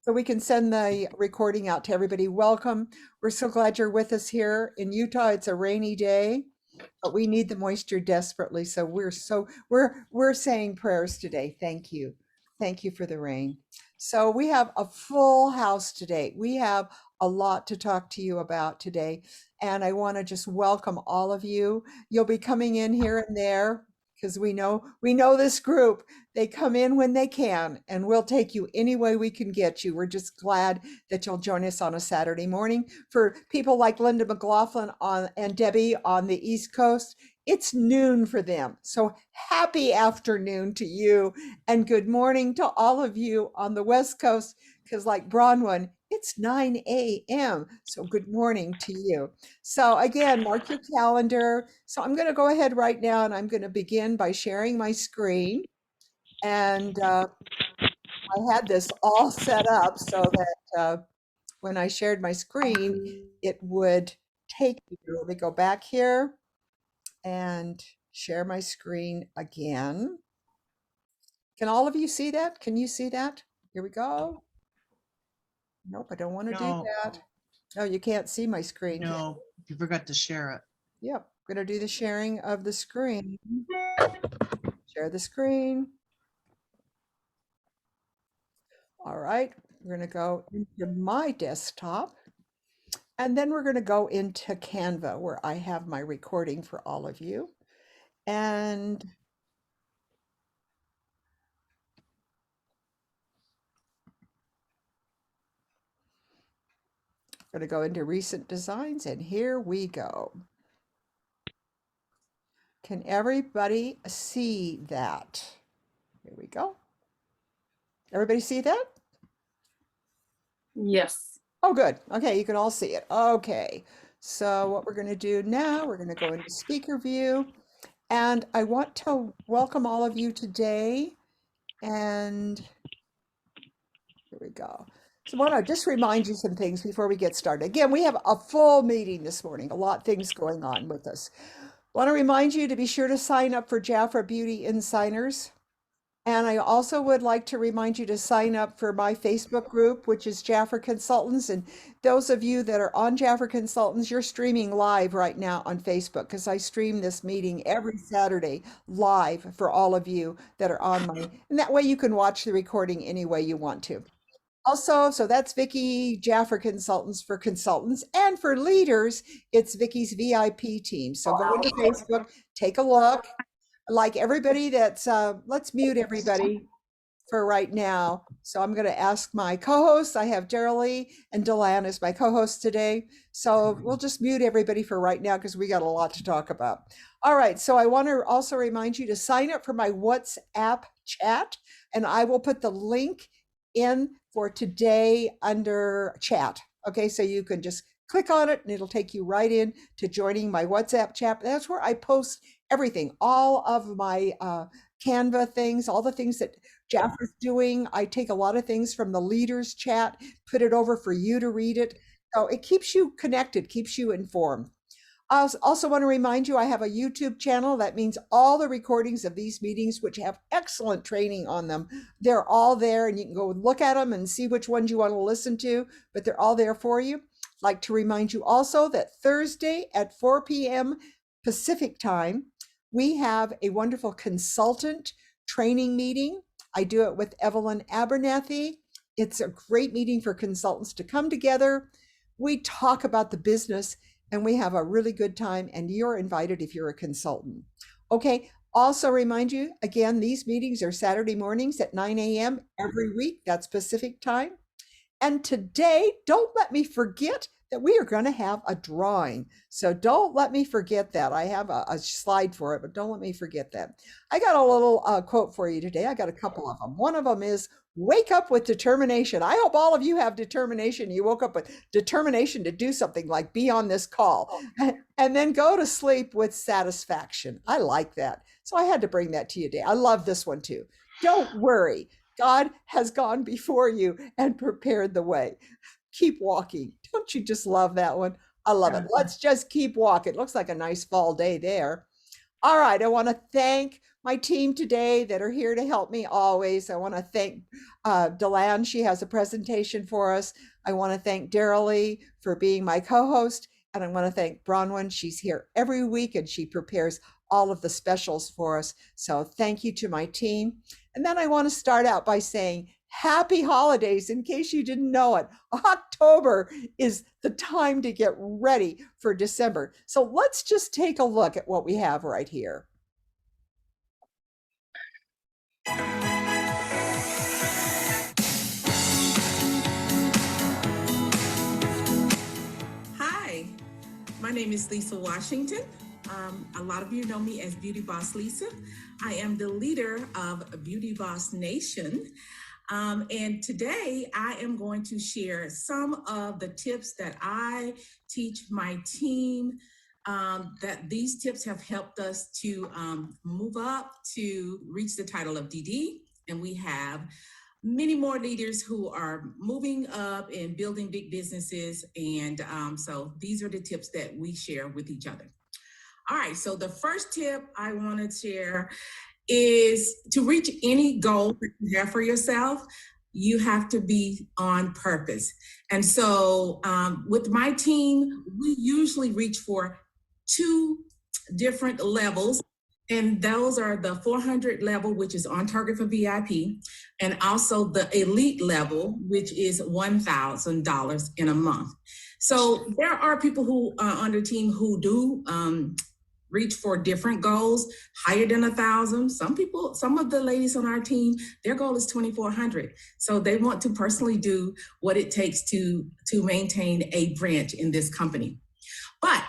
so we can send the recording out to everybody. Welcome. We're so glad you're with us here in Utah. It's a rainy day, but we need the moisture desperately. So we're saying prayers today. Thank you. Thank you for the rain. So we have a full house today. We have a lot to talk to you about today. And I want to just welcome all of you. You'll be coming in here and there because we know this group. They come in when they can, and we'll take you any way we can get you. We're just glad that you'll join us on a Saturday morning. For people like Linda McLaughlin and Debbie on the East Coast, it's noon for them. So happy afternoon to you, and good morning to all of you on the West Coast, because like Bronwyn, it's 9 a.m. So good morning to you. So again, mark your calendar. So I'm going to go ahead right now, and I'm going to begin by sharing my screen. And I had this all set up so that when I shared my screen, it would take me. Let me go back here and share my screen again. Can all of you see that? Can you see that? Here we go. Nope, I don't want to do that. No, you can't see my screen. No, you forgot to share it. Yep, I'm going to do the sharing of the screen. Share the screen. All right, we're going to go into my desktop. And then we're going to go into Canva where I have my recording for all of you. And I'm going to go into recent designs, and here we go. Can everybody see that? Here we go. Everybody see that? Yes. Oh, good. Okay, you can all see it. Okay, so what we're going to do now, we're going to go into speaker view. And I want to welcome all of you today. And here we go. So I want to just remind you some things before we get started. Again, we have a full meeting this morning, a lot of things going on with us. I want to remind you to be sure to sign up for Jafra Beauty Insiders. And I also would like to remind you to sign up for my Facebook group, which is Jafra Consultants. And those of you that are on Jafra Consultants, you're streaming live right now on Facebook, because I stream this meeting every Saturday live for all of you that are on my, and that way you can watch the recording any way you want to. Also, so that's Vickie, Jafra Consultants for consultants, and for leaders, it's Vickie's VIP team. So go into Facebook, take a look. Like everybody that's, let's mute everybody for right now. So I'm going to ask my co-hosts. I have Daryl and Delan as my co-hosts today. So we'll just mute everybody for right now because we got a lot to talk about. All right. So I want to also remind you to sign up for my WhatsApp chat, and I will put the link in for today under chat. Okay. So you can just click on it and it'll take you right in to joining my WhatsApp chat. That's where I post everything, all of my Canva things, all the things that Jafra's doing. I take a lot of things from the leaders chat, put it over for you to read it. So it keeps you connected, keeps you informed. I also want to remind you, I have a YouTube channel. That means all the recordings of these meetings, which have excellent training on them, they're all there, and you can go look at them and see which ones you want to listen to, but they're all there for you. I'd like to remind you also that Thursday at 4 p.m. Pacific time, we have a wonderful consultant training meeting. I do it with Evelyn Abernathy. It's a great meeting for consultants to come together. We talk about the business and we have a really good time, and you're invited if you're a consultant. Okay, also remind you, again, these meetings are Saturday mornings at 9 a.m. every week. That's Pacific time. And today, don't let me forget that we are going to have a drawing. So don't let me forget that. I have a slide for it, but don't let me forget that. I got a little quote for you today. I got a couple of them. One of them is, wake up with determination. I hope all of you have determination. You woke up with determination to do something, like be on this call, and then go to sleep with satisfaction. I like that. So I had to bring that to you today. I love this one too. Don't worry. God has gone before you and prepared the way. Keep walking. Don't you just love that one? I love it. Let's just keep walking. It looks like a nice fall day there. All right. I want to thank my team today that are here to help me always. I want to thank Delan. She has a presentation for us. I want to thank Daryl for being my co-host. And I want to thank Bronwyn. She's here every week and she prepares all of the specials for us. So thank you to my team. And then I want to start out by saying happy holidays in case you didn't know it. October is the time to get ready for December. So let's just take a look at what we have right here. Hi, my name is Lisa Washington. A lot of you know me as Beauty Boss Lisa. I am the leader of Beauty Boss Nation. And today I am going to share some of the tips that I teach my team, that these tips have helped us to move up to reach the title of DD. And we have many more leaders who are moving up and building big businesses. And so these are the tips that we share with each other. All right, so the first tip I want to share is to reach any goal that you have for yourself, you have to be on purpose. And so with my team, we usually reach for 2 different levels. And those are the 400 level, which is on target for VIP, and also the elite level, which is $1,000 in a month. So there are people who are on the team who do reach for different goals, higher than 1,000. Some of the ladies on our team, their goal is 2,400. So they want to personally do what it takes to maintain a branch in this company. But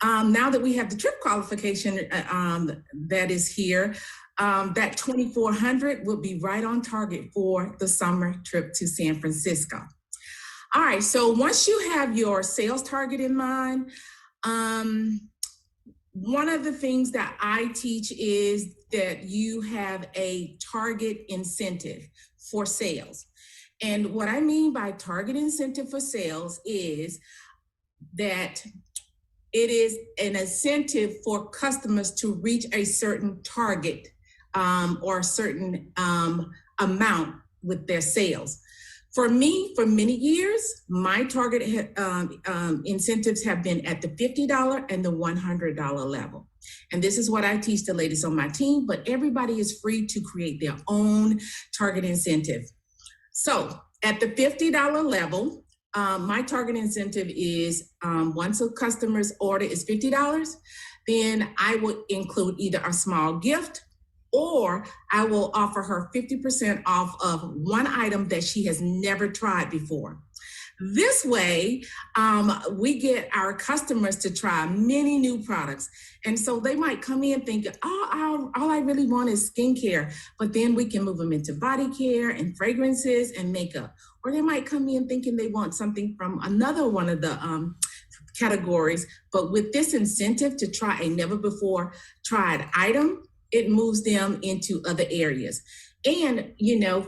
now that we have the trip qualification that is here, that 2,400 will be right on target for the summer trip to San Francisco. All right, so once you have your sales target in mind, one of the things that I teach is that you have a target incentive for sales. And what I mean by target incentive for sales is that it is an incentive for customers to reach a certain target or a certain amount with their sales. For me, for many years, my target incentives have been at the $50 and the $100 level. And this is what I teach the ladies on my team, but everybody is free to create their own target incentive. So at the $50 level, my target incentive is once a customer's order is $50, then I will include either a small gift or I will offer her 50% off of one item that she has never tried before. This way, we get our customers to try many new products. And so they might come in thinking, oh, all I really want is skincare, but then we can move them into body care and fragrances and makeup. Or they might come in thinking they want something from another one of the categories, but with this incentive to try a never before tried item, it moves them into other areas. And, you know,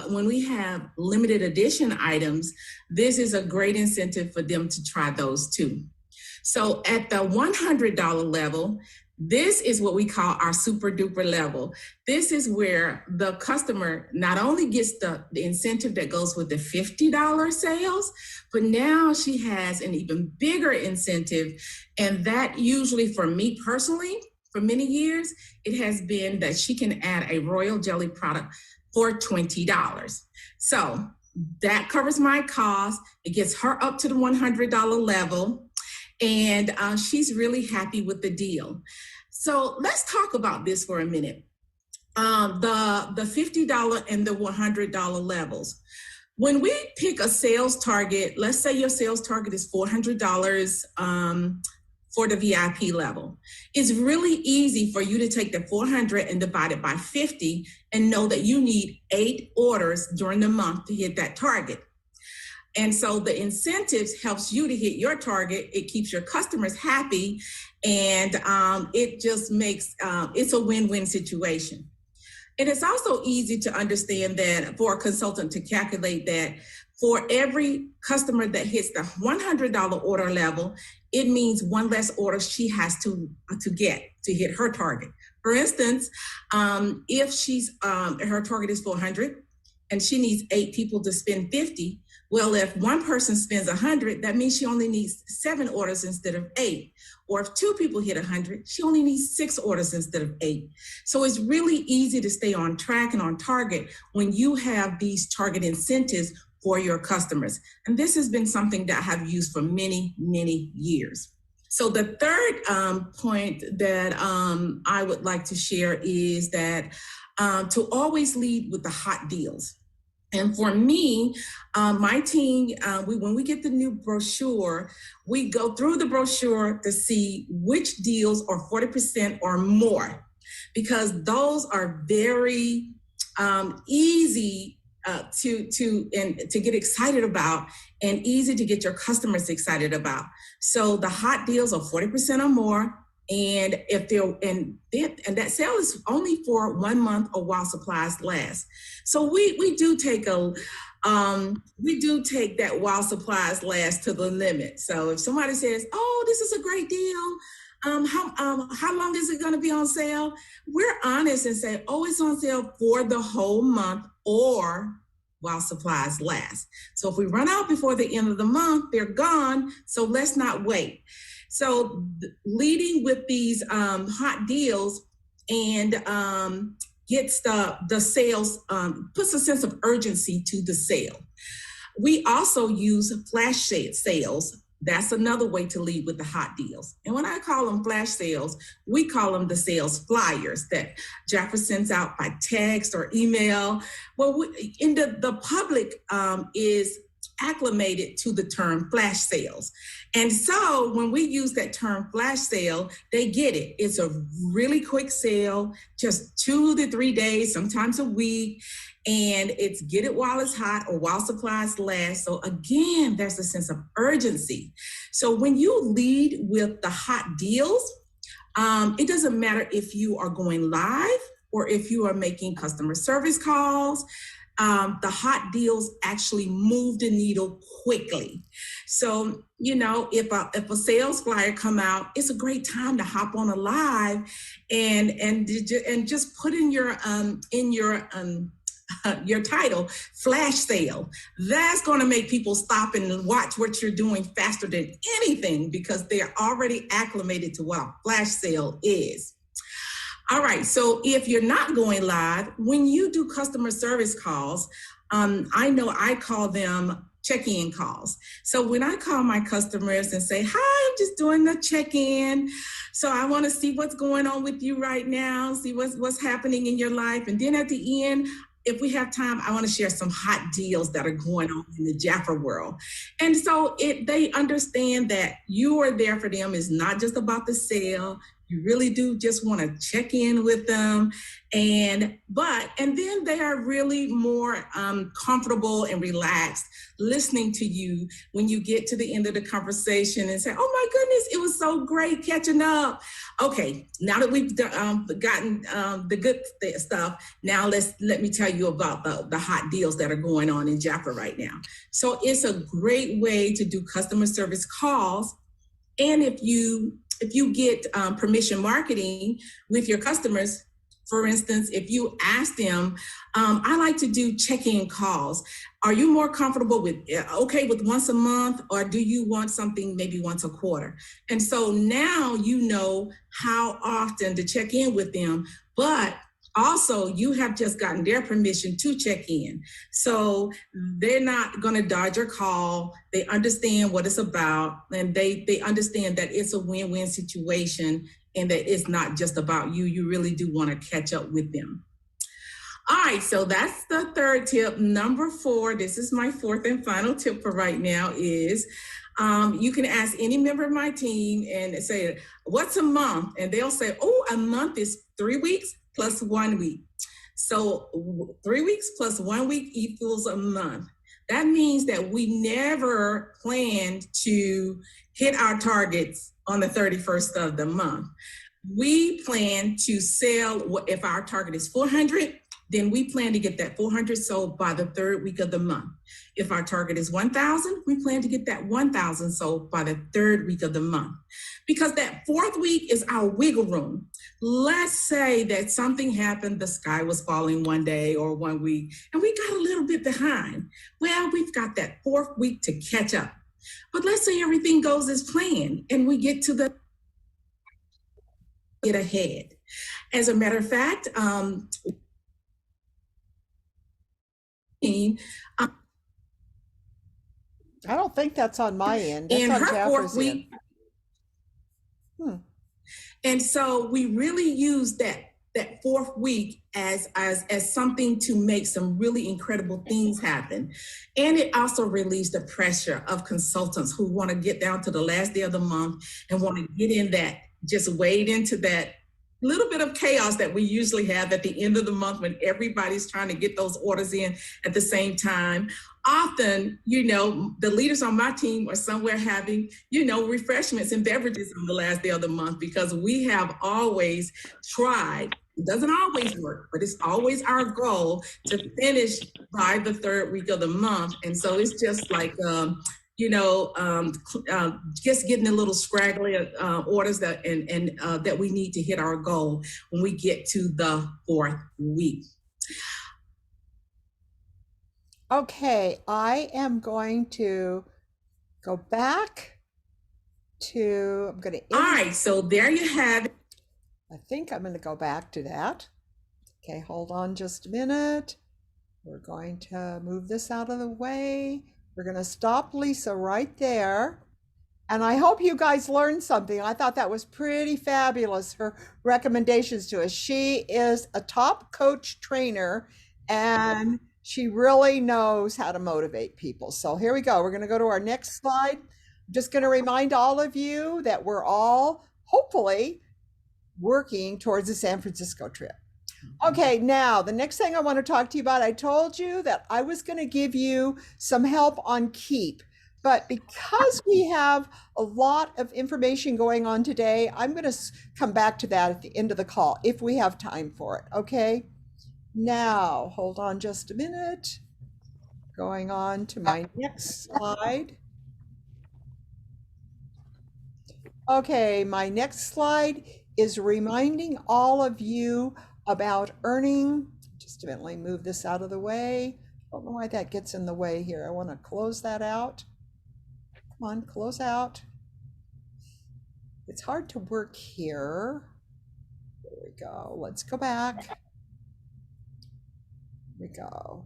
when we have limited edition items, this is a great incentive for them to try those too. So at the $100 level, this is what we call our super duper level. This is where the customer not only gets the incentive that goes with the $50 sales, but now she has an even bigger incentive. And that usually for me personally, for many years, it has been that she can add a royal jelly product for $20. So that covers my cost. It gets her up to the $100 level, and she's really happy with the deal. So let's talk about this for a minute. The $50 and the $100 levels. When we pick a sales target, let's say your sales target is $400 for the VIP level. It's really easy for you to take the 400 and divide it by 50 and know that you need 8 orders during the month to hit that target. And so the incentives helps you to hit your target. It keeps your customers happy, and it just makes, it's a win-win situation. And it's also easy to understand that for a consultant to calculate that for every customer that hits the $100 order level, it means one less order she has to get to hit her target. For instance, if she's her target is 400 and she needs 8 people to spend 50, well, if one person spends 100, that means she only needs 7 orders instead of 8. Or if 2 people hit 100, she only needs 6 orders instead of 8. So it's really easy to stay on track and on target when you have these target incentives for your customers. And this has been something that I have used for many, many years. So the third point that I would like to share is that to always lead with the hot deals. And for me, my team, when we get the new brochure, we go through the brochure to see which deals are 40% or more, because those are very easy to get excited about and easy to get your customers excited about. So the hot deals are 40% or more. And if they're and that sale is only for 1 month or while supplies last. So we do take that while supplies last to the limit. So if somebody says, "Oh, this is a great deal," how long is it going to be on sale? We're honest and say, "Oh, it's on sale for the whole month or while supplies last." So if we run out before the end of the month, they're gone. So let's not wait. So leading with these hot deals and gets the sales, puts a sense of urgency to the sale. We also use flash sales. That's another way to lead with the hot deals. And when I call them flash sales, we call them the sales flyers that Jaffa sends out by text or email. Well, the public is acclimated to the term flash sales. And so when we use that term flash sale, they get it. It's a really quick sale, just 2 to 3 days, sometimes a week. And it's get it while it's hot or while supplies last. So again, there's a sense of urgency. So when you lead with the hot deals, it doesn't matter if you are going live or if you are making customer service calls. The hot deals actually move the needle quickly. So, if a sales flyer come out, it's a great time to hop on a live and just put in your title, flash sale. That's going to make people stop and watch what you're doing faster than anything, because they're already acclimated to what a flash sale is. All right, so if you're not going live, when you do customer service calls, I know I call them check-in calls. So when I call my customers and say, "Hi, I'm just doing the check-in. So I want to see what's going on with you right now, see what's happening in your life." And then at the end, if we have time, I want to share some hot deals that are going on in the Jaffa world. And so they understand that you are there for them. It's not just about the sale. You really do just want to check in with them. And then they are really more comfortable and relaxed listening to you when you get to the end of the conversation and say, "Oh my goodness, it was so great catching up." Okay, now that we've gotten the good stuff, now let me tell you about the hot deals that are going on in Jaffa right now. So it's a great way to do customer service calls. And if you get permission marketing with your customers, for instance, if you ask them, "I like to do check-in calls. Are you more comfortable with once a month, or do you want something maybe once a quarter?" And so now you know how often to check in with them, but also you have just gotten their permission to check in. So they're not going to dodge your call. They understand what it's about, and they understand that it's a win-win situation and that it's not just about you. You really do want to catch up with them. All right, so that's the third tip. Number 4, this is my fourth and final tip for right now, is you can ask any member of my team and say, "What's a month?" And they'll say, "Oh, a month is 3 weeks plus 1 week." So 3 weeks plus 1 week equals a month. That means that we never planned to hit our targets on the 31st of the month. We plan to sell, if our target is 400, then we plan to get that 400 sold by the third week of the month. If our target is 1,000, we plan to get that 1,000 sold by the third week of the month. Because that fourth week is our wiggle room. Let's say that something happened, the sky was falling one day or one week, and we got a little bit behind. Well, we've got that fourth week to catch up. But let's say everything goes as planned and we get to the get ahead. As a matter of fact, I don't think that's on my end. That's in on her Jaffer's fourth week. And so we really use that fourth week as something to make some really incredible things happen. And it also relieves the pressure of consultants who want to get down to the last day of the month and want to get in that, just wade into that little bit of chaos that we usually have at the end of the month when everybody's trying to get those orders in at the same time. Often, the leaders on my team are somewhere having, refreshments and beverages on the last day of the month, because we have always tried. It doesn't always work, but it's always our goal to finish by the third week of the month. And so it's just like, just getting a little scraggly orders that that we need to hit our goal when we get to the fourth week. Okay, I am going to go back to, I'm going to. All right, so there you have it. I think I'm going to go back to that. Okay, hold on just a minute. We're going to move this out of the way. We're going to stop Lisa right there. And I hope you guys learned something. I thought that was pretty fabulous, her recommendations to us. She is a top coach trainer, and she really knows how to motivate people. So here we go. We're going to go to our next slide. I'm just going to remind all of you that we're all hopefully working towards the San Francisco trip. Okay, now the next thing I want to talk to you about, I told you that I was going to give you some help on KEEP, but because we have a lot of information going on today, I'm going to come back to that at the end of the call if we have time for it. Okay, now hold on just a minute. Going on to my next slide. Okay, my next slide is reminding all of you about earning. Just a minute, let me move this out of the way. I don't know why that gets in the way here. I want to close that out. Come on, close out. It's hard to work here. There we go. Let's go back. Here we go.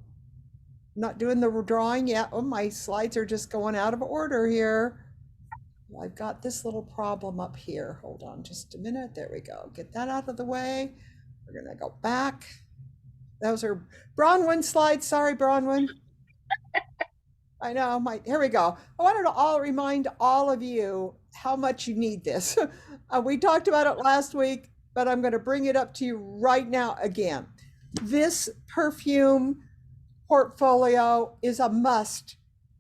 I'm not doing the drawing yet. Oh, my slides are just going out of order here. I've got this little problem up here. Hold on just a minute. There we go. Get that out of the way. We're going to go back. Those are Bronwyn slides. Sorry, Bronwyn. I know. Here we go. I wanted to remind all of you how much you need this. We talked about it last week, but I'm going to bring it up to you right now again. This perfume portfolio is a must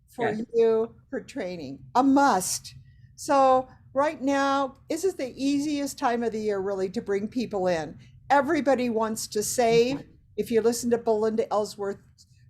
for you for training. A must. So right now, this is the easiest time of the year really to bring people in. Everybody wants to save. If you listen to Belinda Ellsworth,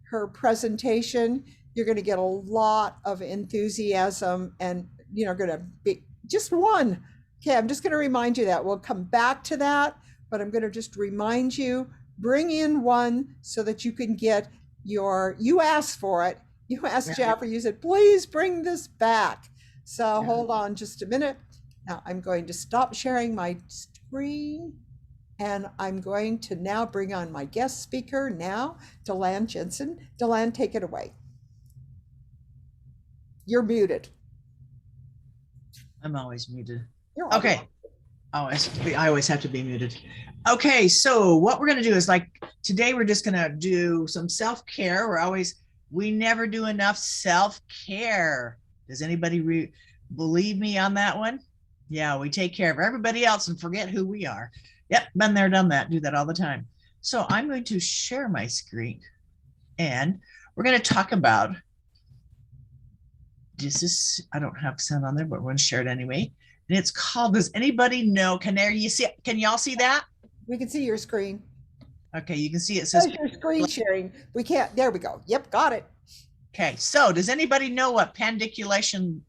her presentation, you're going to get a lot of enthusiasm, and going to be just one. Okay, I'm just going to remind you that. We'll come back to that, but I'm going to just remind you, bring in one so that you can get you asked for it. You asked Jaffer, you said, please bring this back. So hold on just a minute. Now I'm going to stop sharing my screen, and I'm going to now bring on my guest speaker now, Delan Jensen. Delan, take it away. You're muted. I'm always muted. You're okay. I always have to be muted. Okay, so what we're going to do is, like, today we're just going to do some self-care. We never do enough self-care. Does anybody believe me on that one? Yeah, we take care of everybody else and forget who we are. Yep, been there, done that, do that all the time. So I'm going to share my screen, and we're going to talk about, I don't have sound on there, but we're going to share it anyway. And it's called, does anybody know, can y'all see that? We can see your screen. Okay, you can see it says. There's your screen sharing. We can't, there we go. Yep, got it. Okay, so does anybody know what pandiculation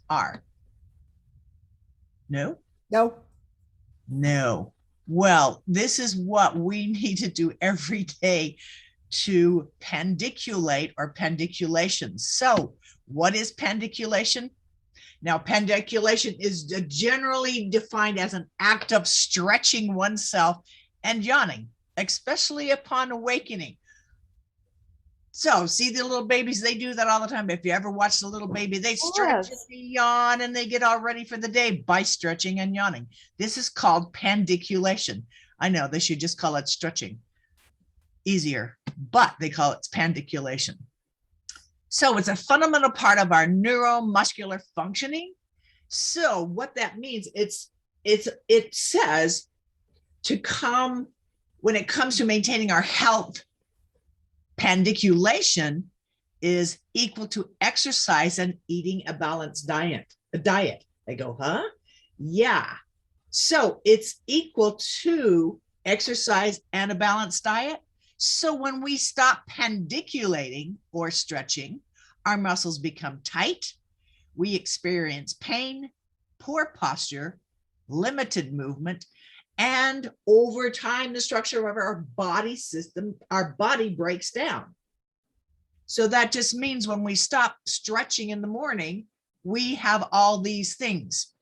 are? No? No. No. Well, this is what we need to do every day to pandiculate or pandiculation. So what is pandiculation? Now, pandiculation is generally defined as an act of stretching oneself and yawning, especially upon awakening. So see the little babies, they do that all the time. If you ever watch the little baby, they stretch and they yawn and they get all ready for the day by stretching and yawning. This is called pandiculation. I know they should just call it stretching. Easier, but they call it pandiculation. So it's a fundamental part of our neuromuscular functioning. So what that means, it says to come, when it comes to maintaining our health, pandiculation is equal to exercise and eating a balanced diet. I go, huh? Yeah. So it's equal to exercise and a balanced diet. So when we stop pandiculating or stretching, our muscles become tight. We experience pain, poor posture, limited movement, and over time, the structure of our body system, our body breaks down. So that just means when we stop stretching in the morning, we have all these things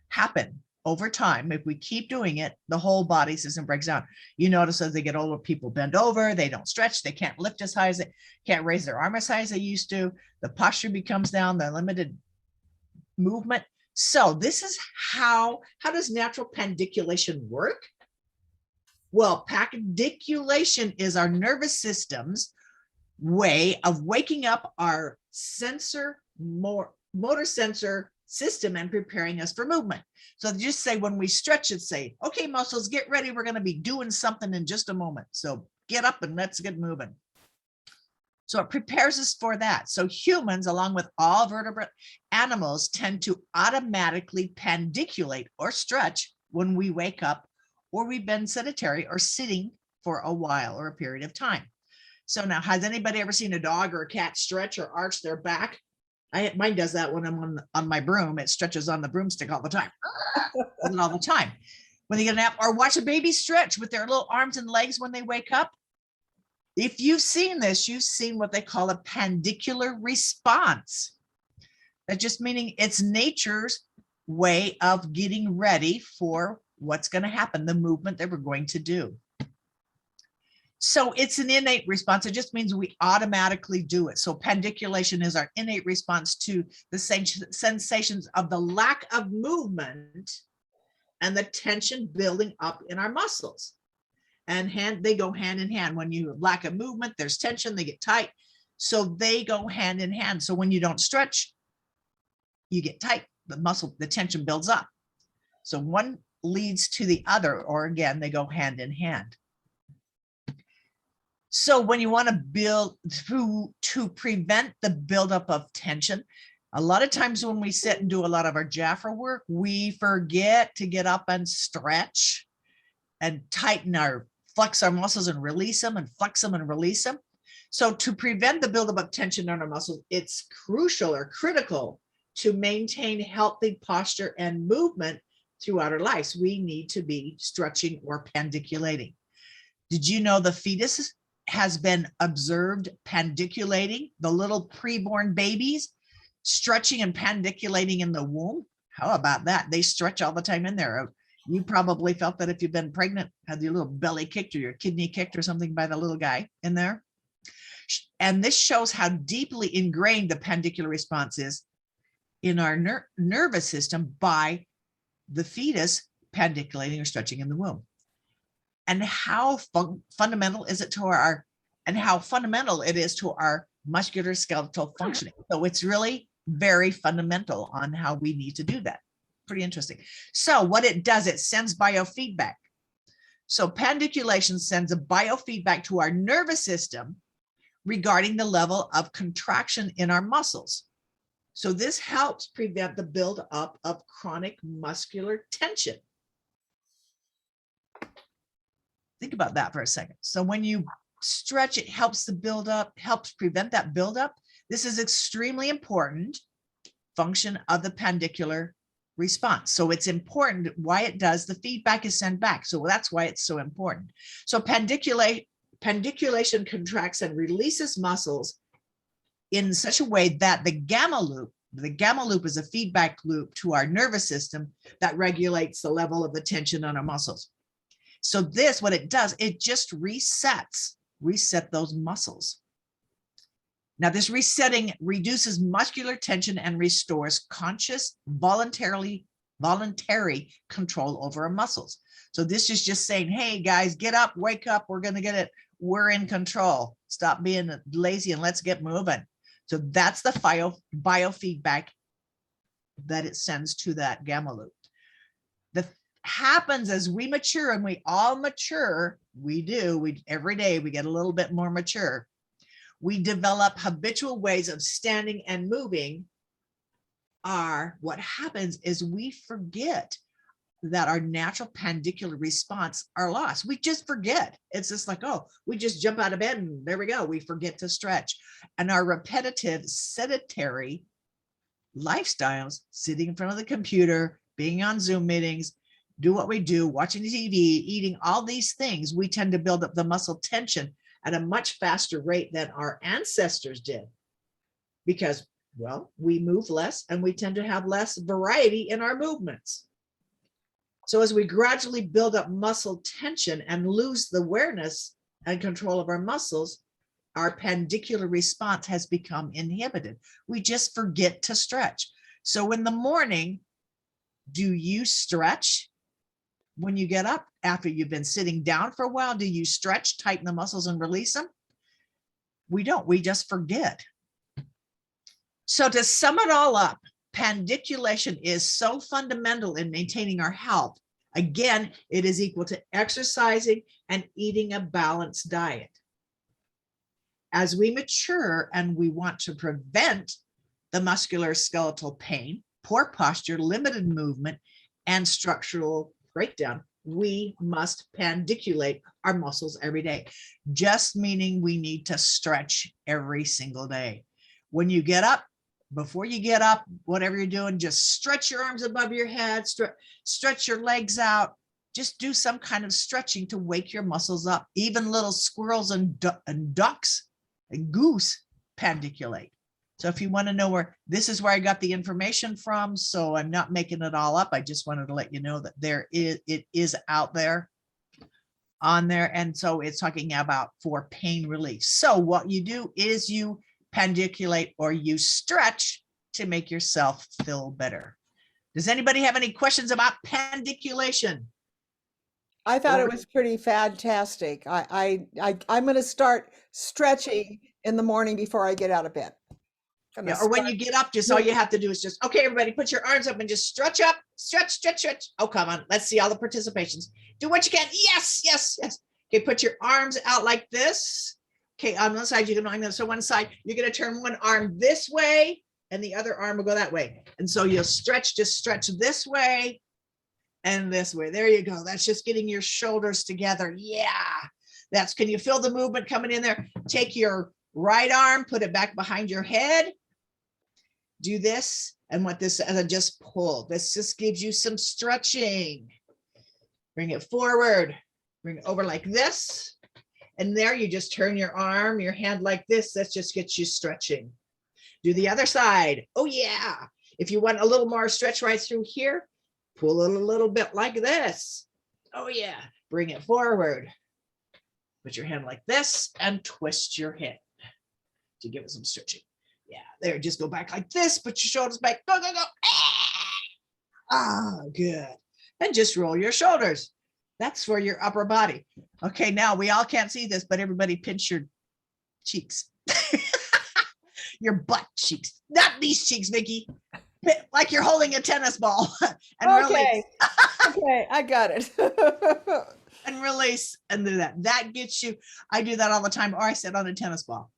happen over time. If we keep doing it, the whole body system breaks down. You notice as they get older, people bend over, they don't stretch, they can't lift as high as they can't raise their arm as high as they used to. The posture becomes down, the limited movement. So this is how does natural pandiculation work? Well, pandiculation is our nervous system's way of waking up our motor sensor system and preparing us for movement. So just say when we stretch it, say, okay, muscles, get ready. We're going to be doing something in just a moment. So get up and let's get moving. So it prepares us for that. So humans, along with all vertebrate animals, tend to automatically pandiculate or stretch when we wake up or we've been sedentary or sitting for a while or a period of time. So now, has anybody ever seen a dog or a cat stretch or arch their back? Mine does that when I'm on my broom. It stretches on the broomstick all the time. All the time. When they get a nap, or watch a baby stretch with their little arms and legs when they wake up. If you've seen this, you've seen what they call a pandicular response. That just meaning it's nature's way of getting ready for what's going to happen, the movement that we're going to do. So it's an innate response. It just means we automatically do it. So pandiculation is our innate response to the sensations of the lack of movement and the tension building up in our muscles. And they go hand in hand. When you have lack of movement, there's tension, they get tight. So they go hand in hand. So when you don't stretch, you get tight, the tension builds up. So one leads to the other, or again, they go hand in hand. So when you want to build to prevent the buildup of tension, a lot of times when we sit and do a lot of our Jaffa work, we forget to get up and stretch and flex our muscles and release them and flex them and release them. So to prevent the buildup of tension in our muscles, it's crucial or critical to maintain healthy posture and movement throughout our lives. We need to be stretching or pandiculating. Did you know the fetus has been observed pandiculating, the little preborn babies stretching and pandiculating in the womb? How about that? They stretch all the time in there. You probably felt that if you've been pregnant, had your little belly kicked or your kidney kicked or something by the little guy in there. And this shows how deeply ingrained the pandicular response is in our nervous system by the fetus pandiculating or stretching in the womb. And how fundamental is it to our musculoskeletal functioning. So it's really very fundamental on how we need to do that. Pretty interesting. So what it does, it sends biofeedback. So pandiculation sends a biofeedback to our nervous system regarding the level of contraction in our muscles. So this helps prevent the buildup of chronic muscular tension. Think about that for a second. So when you stretch, it helps the buildup, helps prevent that buildup. This is extremely important function of the pandicular response. So it's important why it does. The feedback is sent back. So that's why it's so important. So pandiculation contracts and releases muscles in such a way that the gamma loop is a feedback loop to our nervous system that regulates the level of the tension on our muscles. So this, what it does, it just reset those muscles. Now, this resetting reduces muscular tension and restores conscious, voluntary control over our muscles. So this is just saying, hey, guys, get up, wake up. We're going to get it. We're in control. Stop being lazy and let's get moving. So that's the biofeedback that it sends to that gamma loop. The happens as we mature, and we all mature. Every day we get a little bit more mature. We develop habitual ways of standing and moving. What happens is we forget that our natural pandicular response are lost. We just forget. It's just like, oh, we just jump out of bed and there we go. We forget to stretch. And our repetitive sedentary lifestyles, sitting in front of the computer, being on Zoom meetings, do what we do, watching TV, eating, all these things, we tend to build up the muscle tension at a much faster rate than our ancestors did, because, well, we move less and we tend to have less variety in our movements. So as we gradually build up muscle tension and lose the awareness and control of our muscles, our pandicular response has become inhibited. We just forget to stretch. So in the morning, do you stretch when you get up after you've been sitting down for a while? Do you stretch, tighten the muscles and release them? We don't, we just forget. So to sum it all up, pandiculation is so fundamental in maintaining our health. Again, it is equal to exercising and eating a balanced diet. As we mature and we want to prevent the musculoskeletal pain, poor posture, limited movement, and structural breakdown, we must pandiculate our muscles every day, just meaning we need to stretch every single day. When you get up, before you get up, whatever you're doing, just stretch your arms above your head, stretch your legs out, just do some kind of stretching to wake your muscles up. Even little squirrels and ducks and goose pandiculate. So if you want to know where, this is where I got the information from, so I'm not making it all up. I just wanted to let you know that it is out there on there. And so it's talking about for pain relief. So what you do is you pandiculate or you stretch to make yourself feel better. Does anybody have any questions about pandiculation? I thought it was pretty fantastic. I'm going to start stretching in the morning before I get out of bed. Yeah, or when you get up, just all you have to do is just, okay, everybody put your arms up and just stretch up, stretch. Oh, come on. Let's see all the participations. Do what you can. Yes. Okay, put your arms out like this. Okay, on one side, you can, so one side, you're going to turn one arm this way and the other arm will go that way. And so you'll stretch, just stretch this way and this way. There you go. That's just getting your shoulders together. Yeah, can you feel the movement coming in there? Take your right arm, put it back behind your head. Do this, and what this, and just pull. This just gives you some stretching. Bring it forward, bring it over like this. And there you just turn your arm, your hand like this. That just gets you stretching. Do the other side. Oh yeah. If you want a little more stretch right through here, pull it a little bit like this. Oh yeah. Bring it forward. Put your hand like this and twist your head to give it some stretching. Yeah, there, just go back like this, put your shoulders back, go. Ah, good. And just roll your shoulders. That's for your upper body. Okay, now we all can't see this, but everybody pinch your cheeks. Your butt cheeks, not these cheeks, Vickie. Like you're holding a tennis ball. And okay. Okay, I got it. And release and do that. That gets you, I do that all the time, or I sit on a tennis ball.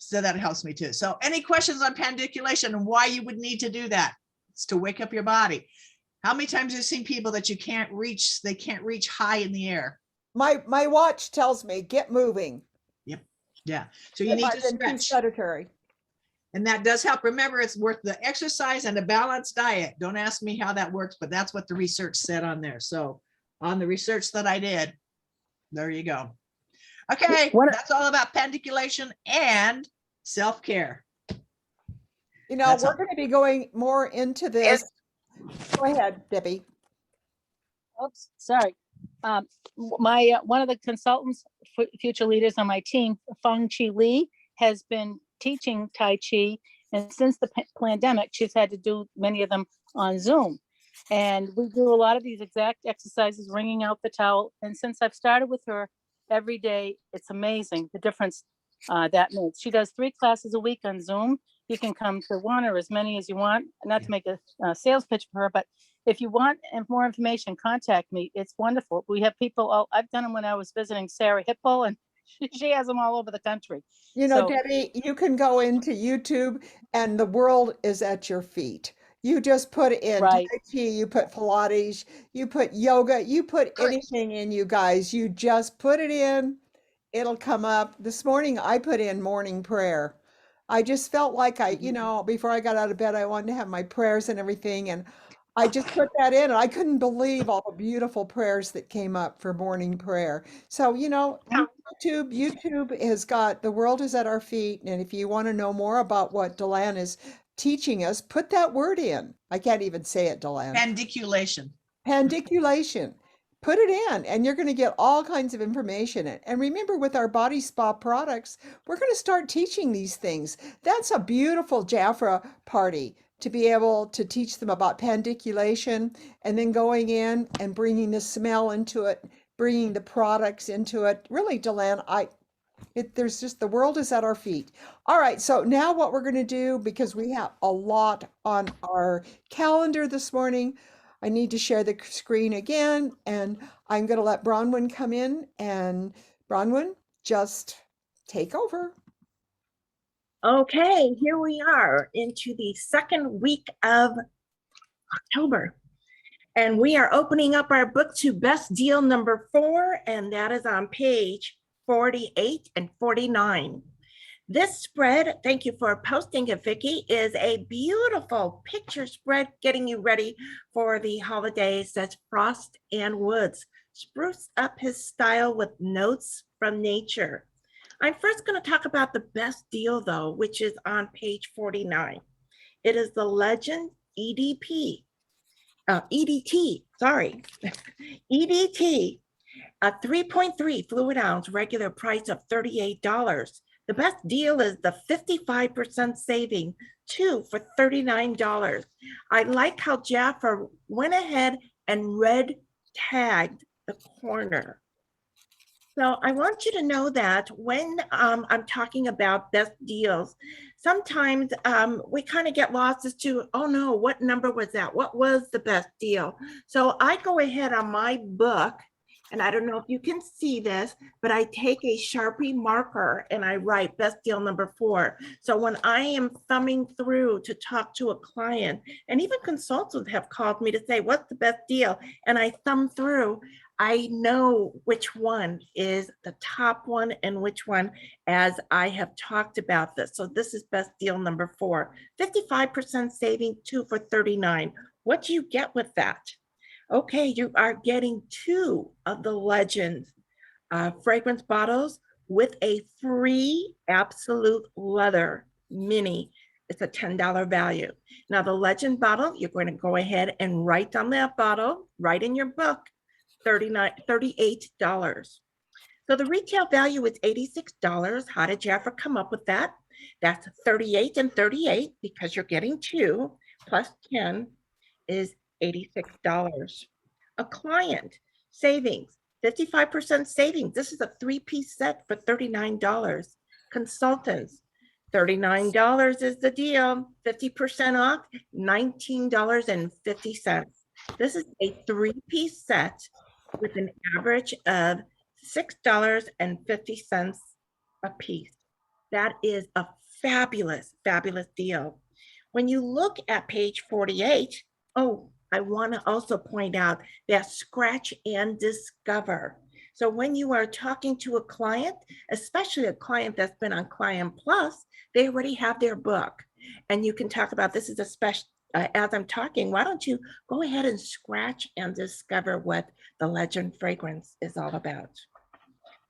So that helps me too. So any questions on pandiculation and why you would need to do that? It's to wake up your body. How many times have you seen people that they can't reach high in the air? My watch tells me get moving. Yep. Yeah. So you need I've to been too stretch. sedentary. And that does help. Remember, it's worth the exercise and a balanced diet. Don't ask me how that works, but that's what the research said on there. So on the research that I did, there you go. Okay, that's all about pandiculation and self-care. You know, we're going to be going more into this. Go ahead, Debbie. Oops, sorry. My one of the consultants, future leaders on my team, Feng Chi Lee, has been teaching Tai Chi, and since the pandemic, she's had to do many of them on Zoom. And we do a lot of these exact exercises, wringing out the towel. And since I've started with her every day, it's amazing the difference that makes. She does 3 classes a week on Zoom. You can come to one or as many as you want. Not to make a sales pitch for her, but if you want more information, contact me. It's wonderful. We have people, I've done them when I was visiting Sarah Hipple, and she has them all over the country. You know, Debbie, you can go into YouTube and the world is at your feet. You just put in Tai Chi, you put Pilates, you put yoga, you put anything in, you guys. You just put it in, it'll come up. This morning I put in morning prayer. I just felt like you know, before I got out of bed, I wanted to have my prayers and everything. And I just put that in and I couldn't believe all the beautiful prayers that came up for morning prayer. So, you know, YouTube has got the world is at our feet. And if you want to know more about what Delan is teaching us, put that word in. I can't even say it, Delan. Pandiculation. Pandiculation. Put it in and you're going to get all kinds of information. And remember, with our body spa products, we're going to start teaching these things. That's a beautiful Jaffra party to be able to teach them about pandiculation and then going in and bringing the smell into it, bringing the products into it. Really, Delan, there's just the world is at our feet. All right, so now what we're going to do, because we have a lot on our calendar this morning, I need to share the screen again, and I'm going to let Bronwyn come in, and Bronwyn, just take over. Okay, here we are into the second week of October. And we are opening up our book to best deal number 4, and that is on page 48 and 49. This spread, thank you for posting it, Vickie, is a beautiful picture spread getting you ready for the holidays. That's Frost and Woods. Spruce up his style with notes from nature. I'm first going to talk about the best deal, though, which is on page 49. It is the Legend EDT, EDT, a 3.3 fluid ounce, regular price of $38. The best deal is the 55% saving, 2 for $39. I like how Jaffa went ahead and red tagged the corner. So I want you to know that when I'm talking about best deals, sometimes we kind of get lost as to, oh no, what number was that? What was the best deal? So I go ahead on my book, and I don't know if you can see this, but I take a Sharpie marker and I write best deal number 4. So when I am thumbing through to talk to a client, and even consultants have called me to say, what's the best deal? And I thumb through, I know which one is the top one and which one, as I have talked about this. So this is best deal number 4, 55% saving, 2 for $39. What do you get with that? Okay, you are getting 2 of the Legend fragrance bottles with a free absolute leather mini. It's a $10 value. Now the Legend bottle, you're going to go ahead and write on that bottle, write in your book, $38. So the retail value is $86. How did Jaffa come up with that? That's 38 and 38 because you're getting 2 plus 10 is $86. A client savings, 55% savings. This is a 3-piece set for $39. Consultants, $39 is the deal. 50% off, $19.50. This is a 3-piece set with an average of $6.50 a piece. That is a fabulous, fabulous deal. When you look at page 48, oh, I want to also point out that Scratch and Discover. So when you are talking to a client, especially a client that's been on Client Plus, they already have their book. And you can talk about, this is a special, as I'm talking, why don't you go ahead and scratch and discover what the Legend fragrance is all about.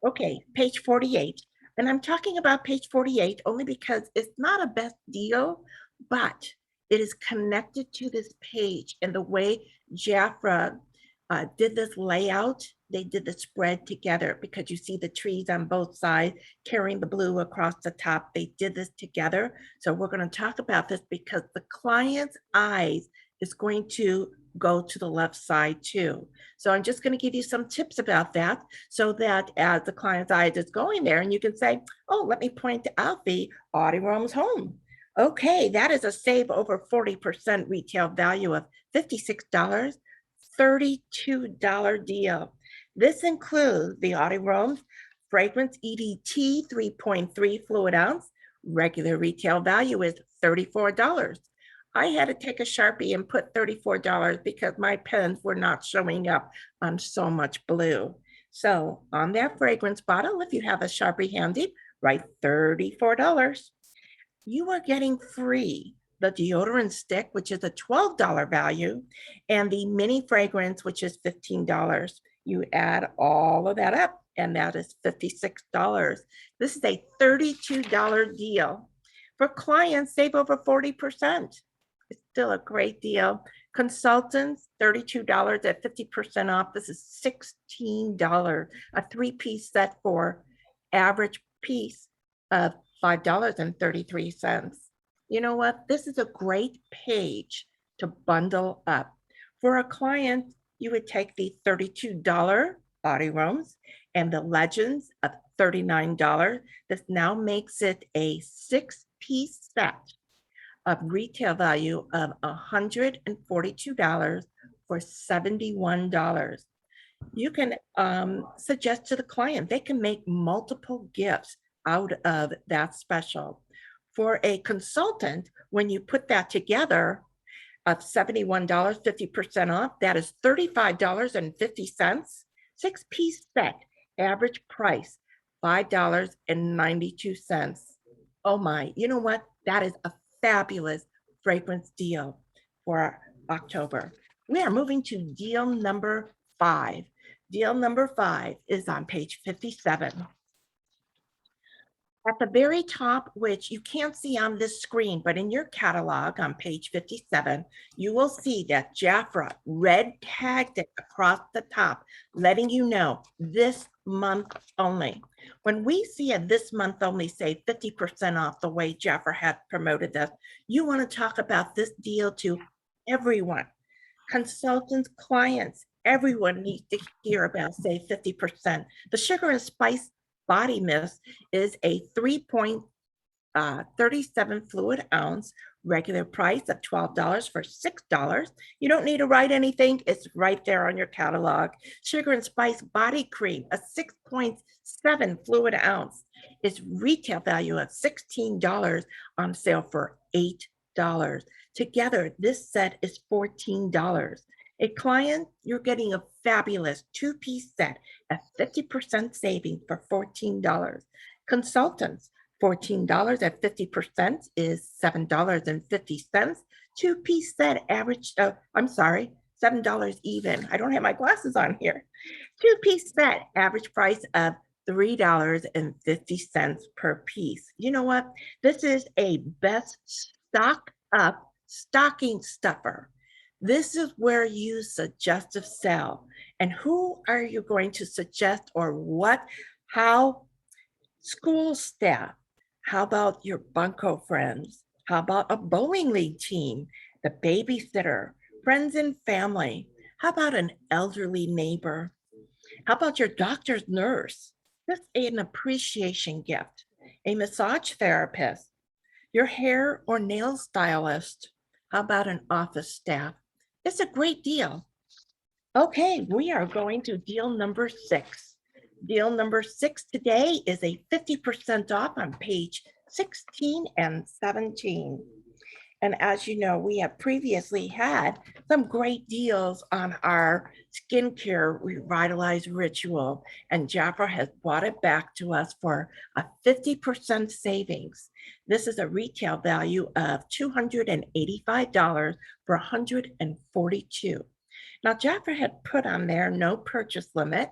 Okay, page 48. And I'm talking about page 48 only because it's not a best deal, but it is connected to this page and the way Jafra did this layout. They did the spread together because you see the trees on both sides carrying the blue across the top. They did this together. So we're going to talk about this because the client's eyes is going to go to the left side too. So I'm just going to give you some tips about that so that as the client's eyes is going there and you can say, oh, let me point out the Audie Rome's home. Okay, that is a save over 40% retail value of $56, $32 deal. This includes the Audie Rome's fragrance EDT 3.3 fluid ounce. Regular retail value is $34. I had to take a Sharpie and put $34 because my pens were not showing up on so much blue. So on that fragrance bottle, if you have a Sharpie handy, write $34. You are getting free the deodorant stick, which is a $12 value, and the mini fragrance, which is $15. You add all of that up, and that is $56. This is a $32 deal. For clients, save over 40%. It's still a great deal. Consultants, $32 at 50% off. This is $16, a 3-piece set for average piece of $5.33. You know what? This is a great page to bundle up. For a client, you would take the $32 Audie Rome's and the Legends of $39. This now makes it a 6-piece set of retail value of $142 for $71. You can suggest to the client, they can make multiple gifts out of that special. For a consultant, when you put that together of $71, 50% off, that is $35.50, 6-piece set, average price, $5.92. Oh my, you know what? That is a fabulous fragrance deal for October. We are moving to deal number 5. Deal number 5 is on page 57. At the very top, which you can't see on this screen, but in your catalog on page 57, you will see that Jafra red tagged it across the top, letting you know this month only. When we see a this month only say 50% off the way Jafra had promoted this, you want to talk about this deal to everyone, consultants, clients, everyone needs to hear about say 50%. The sugar and spice body mist is a 3.37 fluid ounce, regular price of $12 for $6. You don't need to write anything. It's right there on your catalog. Sugar and spice body cream, a 6.7 fluid ounce, is retail value of $16, on sale for $8. Together, this set is $14. A client, you're getting a fabulous 2-piece set at 50% saving for $14. Consultants, $14 at 50% is $7.50. 2-piece set average, $7 even. I don't have my glasses on here. 2-piece set average price of $3.50 per piece. You know what? This is a best stock up stocking stuffer. This is where you suggestive sell. And who are you going to suggest or what? How? School staff. How about your bunco friends? How about a bowling league team? The babysitter, friends and family. How about an elderly neighbor? How about your doctor's nurse? Just an appreciation gift. A massage therapist. Your hair or nail stylist. How about an office staff? It's a great deal. Okay, we are going to deal number 6. Deal number 6 today is a 50% off on page 16 and 17. And as you know, we have previously had some great deals on our skincare revitalized ritual, and Jaffa has brought it back to us for a 50% savings. This is a retail value of $285 for $142. Now, Jaffa had put on there no purchase limit.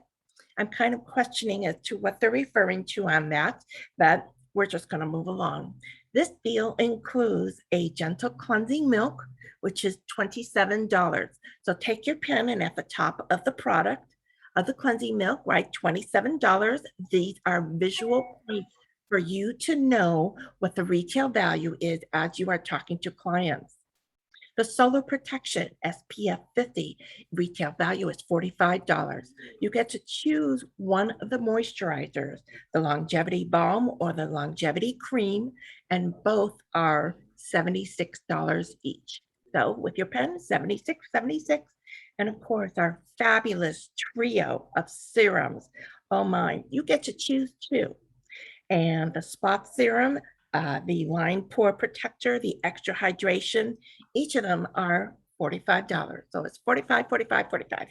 I'm kind of questioning as to what they're referring to on that, but we're just going to move along. This deal includes a gentle cleansing milk, which is $27. So take your pen and at the top of the product of the cleansing milk, write $27. These are visual points for you to know what the retail value is as you are talking to clients. The Solar Protection SPF 50 retail value is $45. You get to choose one of the moisturizers, the Longevity Balm or the Longevity Cream, and both are $76 each. So with your pen, $76. And of course, our fabulous trio of serums. Oh my, you get to choose two. And the spot serum, the line pore protector, the extra hydration, each of them are $45. So it's $45, $45, $45.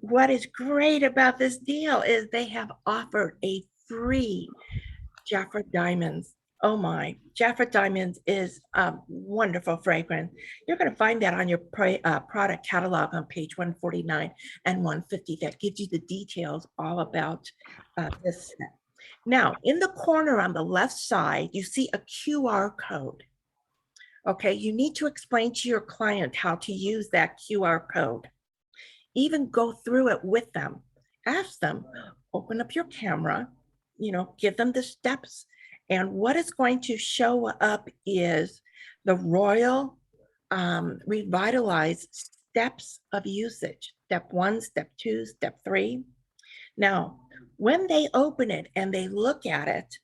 What is great about this deal is they have offered a free Jaffa Diamonds. Oh my, Jaffa Diamonds is a wonderful fragrance. You're going to find that on your product catalog on page 149 and 150. That gives you the details all about this set. Now, in the corner on the left side, you see a QR code. Okay, you need to explain to your client how to use that QR code. Even go through it with them. Ask them, open up your camera, give them the steps. And what is going to show up is the Royal Revitalized steps of usage. Step 1, step 2, step 3. Now, when they open it and they look at it,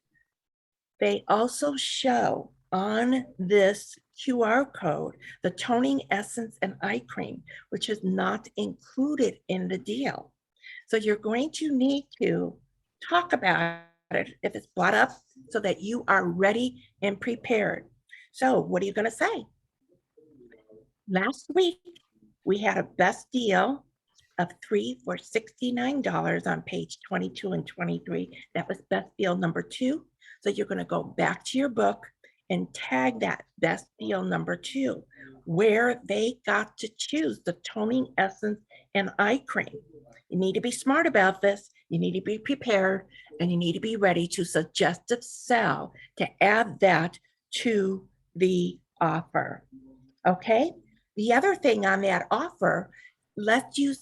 they also show on this QR code the toning essence and eye cream, which is not included in the deal. So you're going to need to talk about it if it's brought up so that you are ready and prepared. So what are you going to say? Last week, we had a best deal of 3 for $69 on page 22 and 23. That was best deal number 2. So you're going to go back to your book and tag that best deal number 2, where they got to choose the toning essence and eye cream. You need to be smart about this. You need to be prepared, and you need to be ready to suggestive sell to add that to the offer. Okay. The other thing on that offer, let's you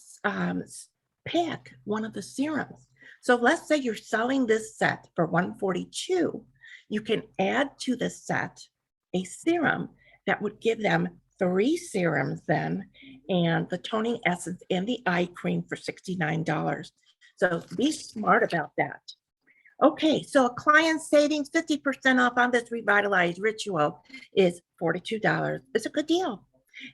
pick one of the serums. So let's say you're selling this set for $142. You can add to the set a serum that would give them 3 serums then, and the toning essence and the eye cream for $69. So be smart about that. Okay, so a client savings 50% off on this revitalized ritual is $42. It's a good deal.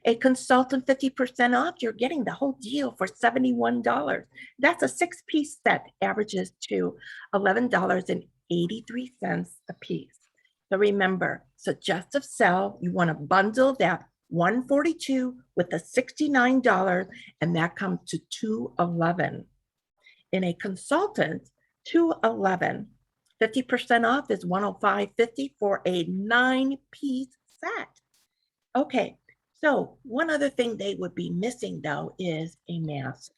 A consultant 50% off, you're getting the whole deal for $71. That's a 6-piece set, averages to $11.83 a piece. So remember, suggestive sell, you want to bundle that $142 with the $69, and that comes to $211. In a consultant, $211, 50% off is $105.50 for a 9-piece set. Okay. So one other thing they would be missing though is a mask.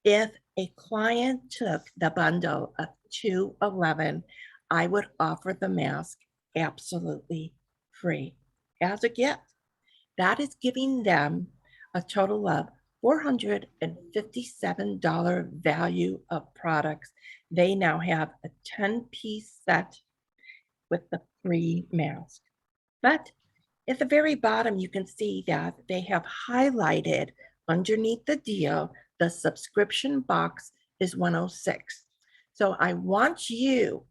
If a client took the bundle of $211, I would offer the mask absolutely free as a gift. That is giving them a total of $457 value of products. They now have a 10-piece set with the free mask. But at the very bottom, you can see that they have highlighted underneath the deal, the subscription box is $106. So I want you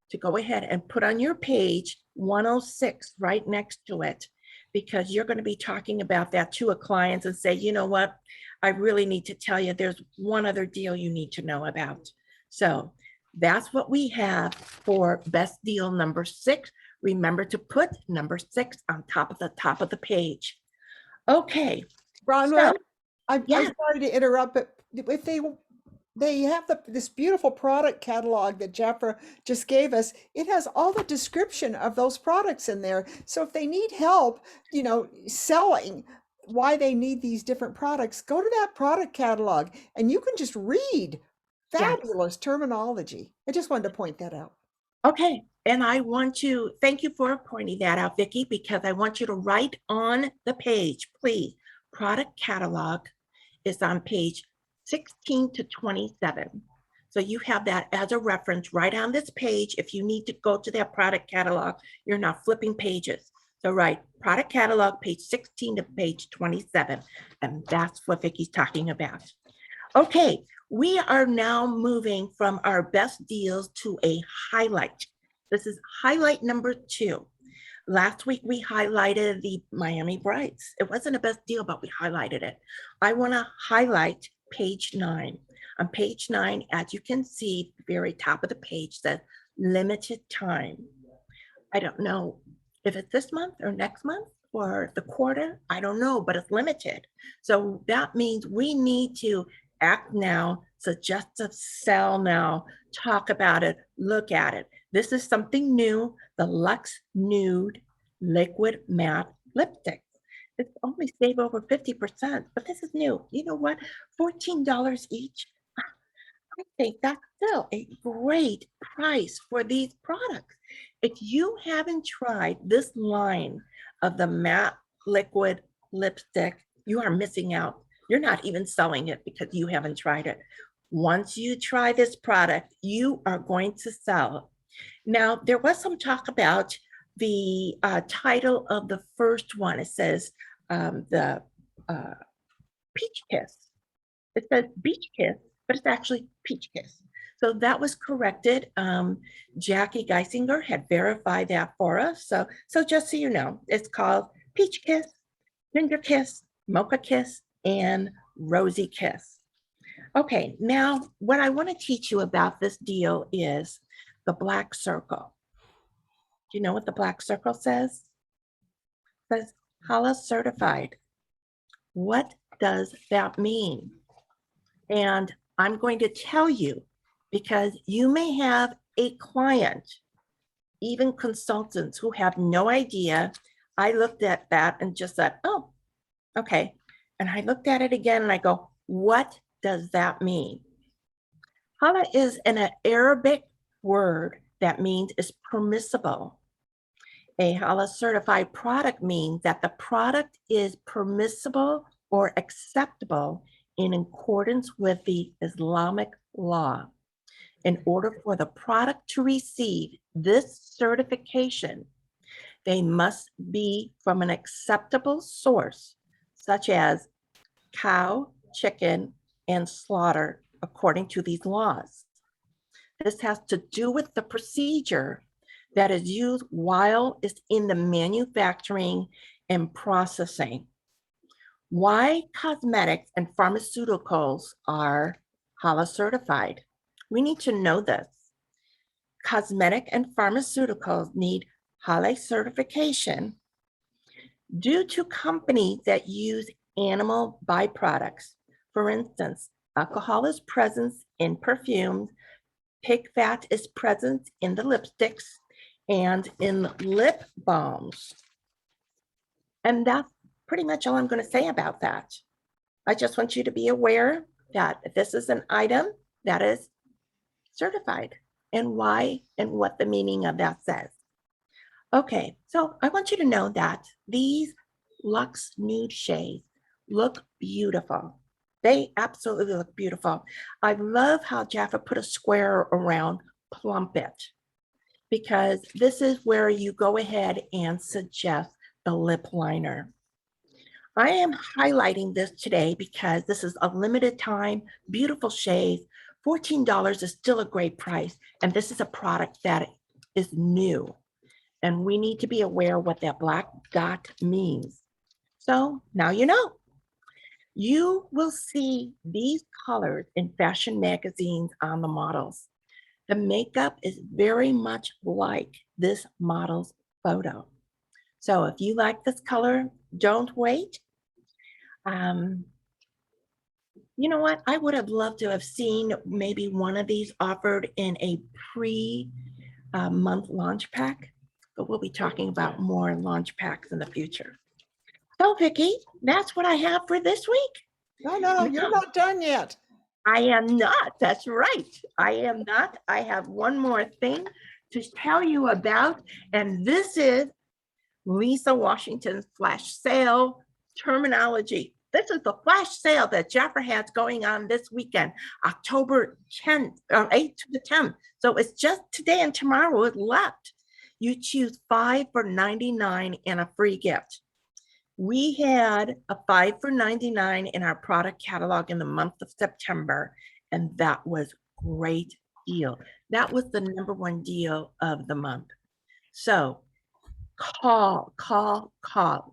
to go ahead and put on your page $106 right next to it, because you're going to be talking about that to a client and say, you know what, I really need to tell you there's one other deal you need to know about. So that's what we have for best deal number 6 Remember to put number 6 on top of the page. Okay, Bronwyn, so I'm yeah, sorry to interrupt, but if they have this beautiful product catalog that Jafra just gave us. It has all the description of those products in there. So if they need help, selling why they need these different products, go to that product catalog and you can just read yes. fabulous terminology. I just wanted to point that out. Okay, and I want to thank you for pointing that out, Vicki, because I want you to write on the page, please. Product catalog is on page 16 to 27. So you have that as a reference right on this page. If you need to go to that product catalog, you're not flipping pages. So write product catalog, page 16 to page 27. And that's what Vicki's talking about. Okay, we are now moving from our best deals to a highlight. This is highlight number 2. Last week, we highlighted the Miami Brights. It wasn't a best deal, but we highlighted it. I want to highlight page 9. On page 9, as you can see, the very top of the page says limited time. I don't know if it's this month or next month or the quarter. I don't know, but it's limited. So that means we need to act now, suggestive sell now, talk about it, look at it. This is something new, the Luxe Nude Liquid Matte Lipstick. It's only save over 50%, but this is new. You know what? $14 each. I think that's still a great price for these products. If you haven't tried this line of the matte liquid lipstick, you are missing out. You're not even selling it because you haven't tried it. Once you try this product, you are going to sell. Now, there was some talk about the title of the first one. It says the Peach Kiss. It says Beach Kiss, but it's actually Peach Kiss. So that was corrected. Jackie Geisinger had verified that for us. So just so you know, it's called Peach Kiss, Ginger Kiss, Mocha Kiss, and Rosy Kiss. Okay, now what I want to teach you about this deal is the black circle. Do you know what the black circle says? It says HALA certified. What does that mean? And I'm going to tell you because you may have a client, even consultants who have no idea. I looked at that and just said, oh, okay. And I looked at it again and I go, what does that mean? Hala is an Arabic word that means is permissible. A Hala certified product means that the product is permissible or acceptable in accordance with the Islamic law. In order for the product to receive this certification, they must be from an acceptable source, such as cow, chicken, and slaughter, according to these laws. This has to do with the procedure that is used while it's in the manufacturing and processing. Why cosmetics and pharmaceuticals are HALA certified? We need to know this. Cosmetic and pharmaceuticals need HALA certification due to companies that use animal byproducts. For instance, alcohol is present in perfumes, pig fat is present in the lipsticks and in lip balms. And that's pretty much all I'm going to say about that. I just want you to be aware that this is an item that is certified and why and what the meaning of that says. Okay, so I want you to know that these Luxe Nude shades look beautiful. They absolutely look beautiful. I love how Jaffa put a square around Plump It, because this is where you go ahead and suggest the lip liner. I am highlighting this today because this is a limited time, beautiful shades. $14 is still a great price. And this is a product that is new. And we need to be aware what that black dot means. So now you know. You will see these colors in fashion magazines on the models. The makeup is very much like this model's photo. So if you like this color, don't wait. You know what? I would have loved to have seen maybe one of these offered in a pre-month launch pack, but we'll be talking about more launch packs in the future. So Vickie, that's what I have for this week. No, you're not done yet. I am not. That's right. I am not. I have one more thing to tell you about, and this is Lisa Washington's flash sale terminology. This is the flash sale that Jafra has going on this weekend, October 10th, 8th to the 10th. So it's just today and tomorrow is left. You choose 5 for $99 and a free gift. We had a 5 for $99 in our product catalog in the month of September, and that was great deal. That was the #1 deal of the month. So call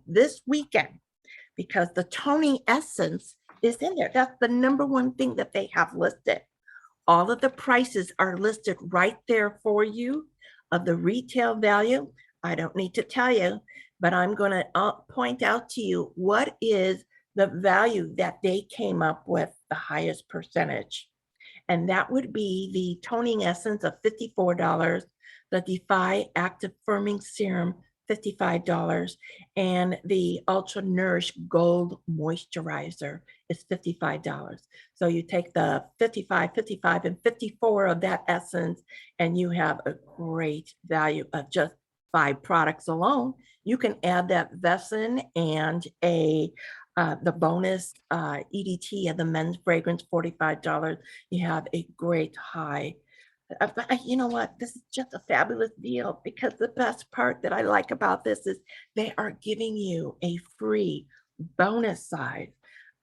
this weekend, because the toning essence is in there. That's the #1 thing that they have listed. All of the prices are listed right there for you of the retail value. I don't need to tell you, but I'm going to point out to you what is the value that they came up with the highest percentage. And that would be the toning essence of $54, the Defy Active Firming Serum, $55, and the Ultra Nourish Gold Moisturizer is $55. So you take the 55, and 54 of that essence, and you have a great value of just 5 products alone. You can add that Vesson and the bonus EDT and the men's fragrance, $45. You have a great high. You know what? This is just a fabulous deal, because the best part that I like about this is they are giving you a free bonus size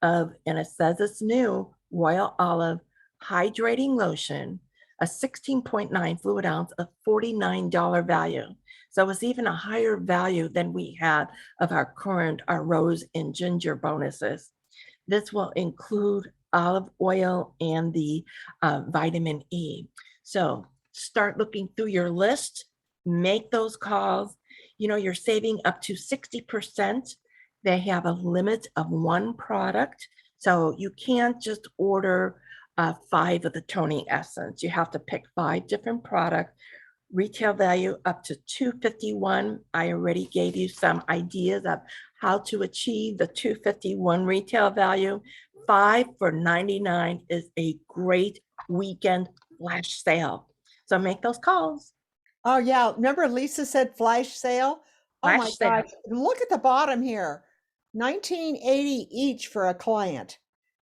of, and it says it's new, Royal Olive Hydrating Lotion, a 16.9 fluid ounce of $49 value. So it's even a higher value than we had of our current, our rose and ginger bonuses. This will include olive oil and the vitamin E. So start looking through your list, make those calls. You know, you're saving up to 60%. They have a limit of 1 product. So you can't just order 5 of the toning essence. You have to pick 5 different products. Retail value up to $251. I already gave you some ideas of how to achieve the $251 retail value. 5 for $99 is a great weekend flash sale. So make those calls. Oh yeah, remember Lisa said flash sale? Oh my Flash sale. gosh, look at the bottom here. $19.80 each for a client.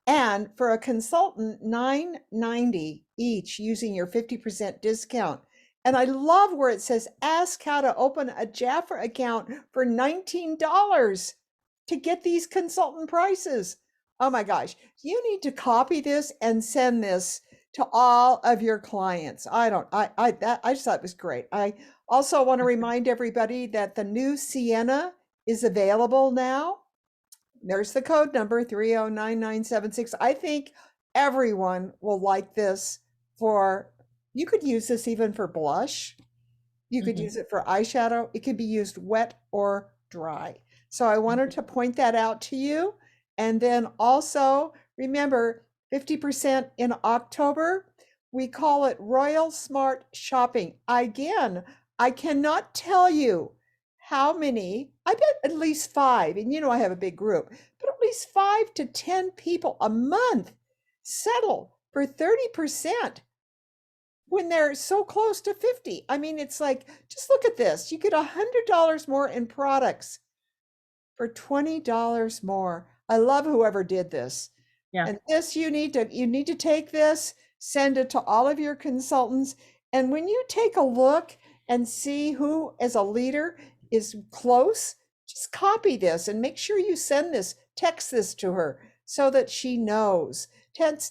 And for a consultant, $9.90 each using your 50% discount. And I love where it says, ask how to open a Jafra account for $19 to get these consultant prices. Oh my gosh, you need to copy this and send this to all of your clients. I just thought it was great. I also want to remind everybody that the new Sienna is available now. There's the code number 309976. I think everyone will like this you could use this even for blush. You could use it for eyeshadow. It could be used wet or dry. So I wanted to point that out to you. And then also remember 50% in October. We call it Royal Smart Shopping. Again, I cannot tell you how many, I bet at least 5, and you know I have a big group, but at least 5 to 10 people a month settle for 30% when they're so close to 50. I mean, it's like, just look at this. You get $100 more in products for $20 more. I love whoever did this. Yeah. And this, you need to take this, send it to all of your consultants. And when you take a look and see who as a leader is close, just copy this and make sure you send this, text this to her so that she knows.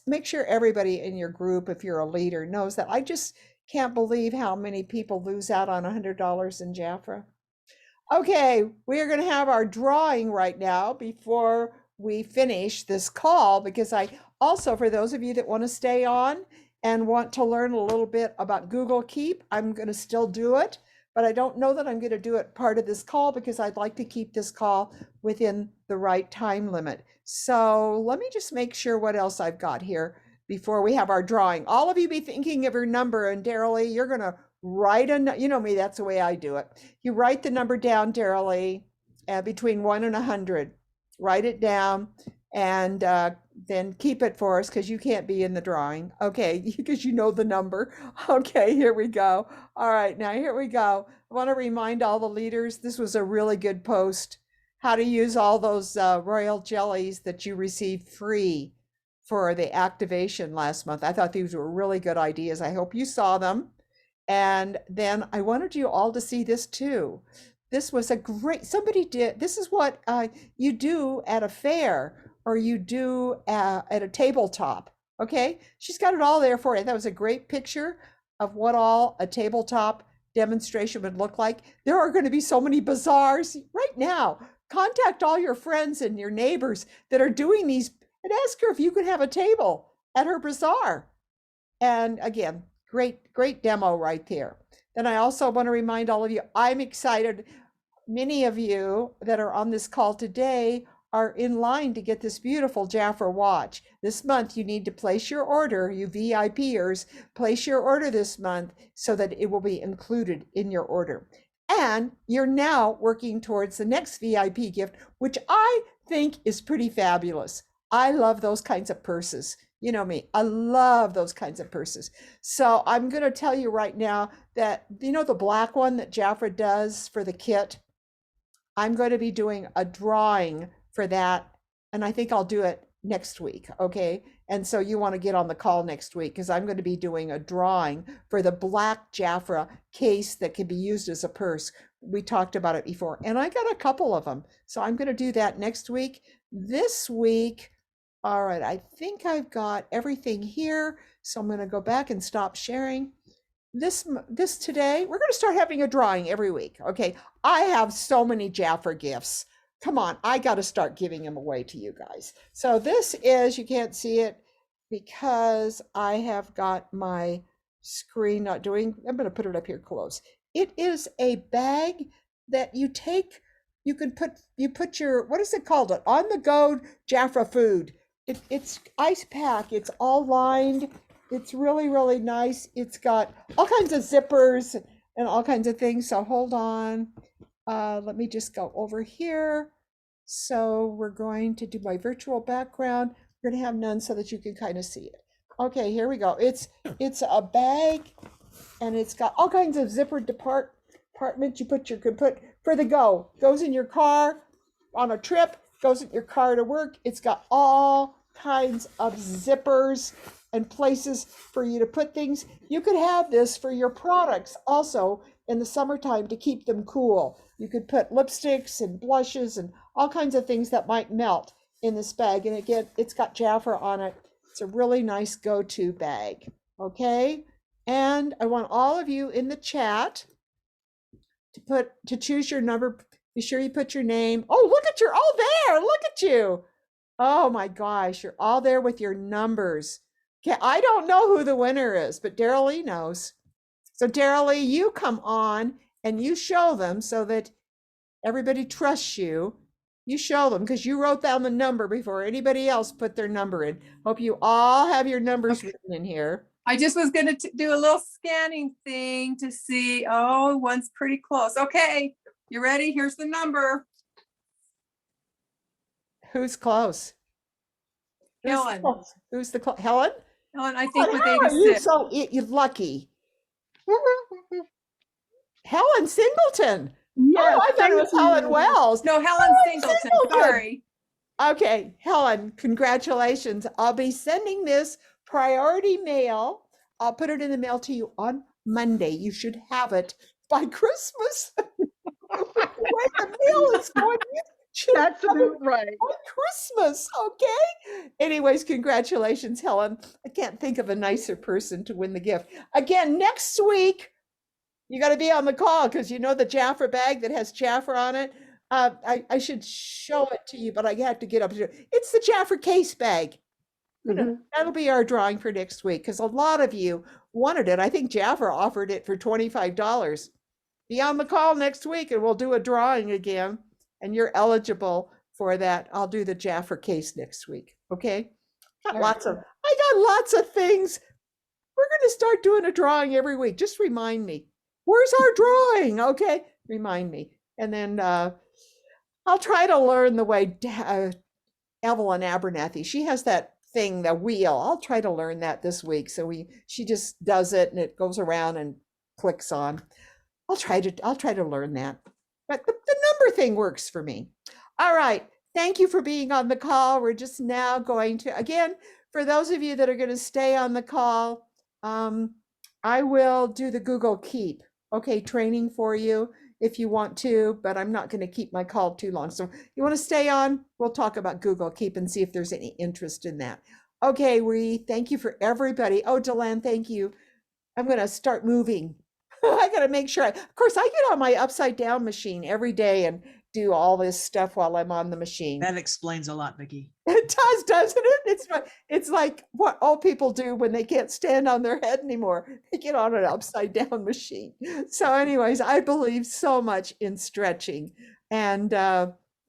Make sure everybody in your group, if you're a leader, knows that. I just can't believe how many people lose out on $100 in Jafra. Okay, we are going to have our drawing right now before we finish this call, because I also, for those of you that want to stay on and want to learn a little bit about Google Keep, I'm going to still do it. but I don't know that I'm going to do it part of this call because I'd like to keep this call within the right time limit. So let me just make sure what else I've got here before we have our drawing. All of you be thinking of your number, and Darrell Lee, you're going to write you know me, that's the way I do it. You write the number down, Darrell Lee, between 1 and 100. Write it down and then keep it for us because you can't be in the drawing. Okay, because you know the number. Okay, here we go. All right, now here we go. I want to remind all the leaders, this was a really good post. How to use all those royal jellies that you received free for the activation last month. I thought these were really good ideas. I hope you saw them. And then I wanted you all to see this too. This was a great, somebody did, this is what you do at a fair or you do at a tabletop, okay? She's got it all there for you. That was a great picture of what all a tabletop demonstration would look like. There are going to be so many bazaars right now. Contact all your friends and your neighbors that are doing these and ask her if you could have a table at her bazaar. And again, great demo right there. Then I also want to remind all of you, I'm excited. Many of you that are on this call today are in line to get this beautiful Jafra watch. This month, you need to place your order, you VIPers, place your order this month so that it will be included in your order. And you're now working towards the next VIP gift, which I think is pretty fabulous. I love those kinds of purses. You know me, I love those kinds of purses. So I'm going to tell you right now that, you know, the black one that Jafra does for the kit, I'm going to be doing a drawing for that. And I think I'll do it next week. Okay. And so you want to get on the call next week because I'm going to be doing a drawing for the black Jafra case that can be used as a purse. We talked about it before and I got a couple of them. So I'm going to do that next week. This week, all right, I think I've got everything here. So I'm going to go back and stop sharing. This today, we're going to start having a drawing every week. Okay, I have so many Jafra gifts. Come on, I got to start giving them away to you guys. So this is, you can't see it because I have got my screen not doing, I'm going to put it up here close. It is a bag that you take, you put your, what is it called? It on the go Jafra food. It's ice pack. It's all lined. It's really, really nice. It's got all kinds of zippers and all kinds of things. So hold on. Let me just go over here. So we're going to do my virtual background. We're going to have none so that you can kind of see it. Okay, here we go. It's a bag and it's got all kinds of zippered compartments. You could put for the go. Goes in your car on a trip. Goes in your car to work. It's got all kinds of zippers and places for you to put things. You could have this for your products also in the summertime to keep them cool. You could put lipsticks and blushes and all kinds of things that might melt in this bag. And again, it's got Jafra on it. It's a really nice go-to bag. Okay. And I want all of you in the chat to choose your number. Be sure you put your name. Oh, look at you're all there. Look at you. Oh my gosh, you're all there with your numbers. Okay, I don't know who the winner is, but Darrell Lee knows. So Darrell Lee, you come on and you show them so that everybody trusts you. You show them because you wrote down the number before anybody else put their number in. Hope you all have your numbers written in here. I just was going to do a little scanning thing to see. Oh, one's pretty close. Okay, you ready? Here's the number. Who's close? Helen. Who's the close? Helen? Helen, I think with How are you 86. so you're lucky? Helen Singleton. Yes, Oh, I thought it was Helen Wells. No, Helen Singleton. Sorry. Okay, Helen, congratulations. I'll be sending this priority mail. I'll put it in the mail to you on Monday. You should have it by Christmas. The way the mail is going, you should have it right. by Christmas, okay? Anyways, congratulations, Helen. I can't think of a nicer person to win the gift. Again, next week, you got to be on the call because you know the Jafra bag that has Jafra on it. I should show it to you, but I have to get up to it. It's the Jafra case bag. That'll be our drawing for next week because a lot of you wanted it. I think Jafra offered it for $25. be on the call next week and we'll do a drawing again. And you're eligible for that. I'll do the Jaffer case next week. Okay. I got lots of things. We're going to start doing a drawing every week. Just remind me. Where's our drawing? Okay. Remind me. And then I'll try to learn the way Evelyn Abernathy, she has that thing, the wheel. I'll try to learn that this week. So she just does it and it goes around and clicks on. I'll try to learn that. But the number thing works for me. All right. Thank you for being on the call. We're just now going to, again, for those of you that are going to stay on the call, I will do the Google Keep, okay, training for you if you want to, but I'm not going to keep my call too long. So you want to stay on, we'll talk about Google Keep and see if there's any interest in that. Okay, we thank you for everybody. Oh, Delan, thank you. I'm going to start moving. I got to make sure. Of course, I get on my upside down machine every day and do all this stuff while I'm on the machine. That explains a lot, Vickie. It does, doesn't it? It's like what old people do when they can't stand on their head anymore. They get on an upside down machine. So anyways, I believe so much in stretching. And,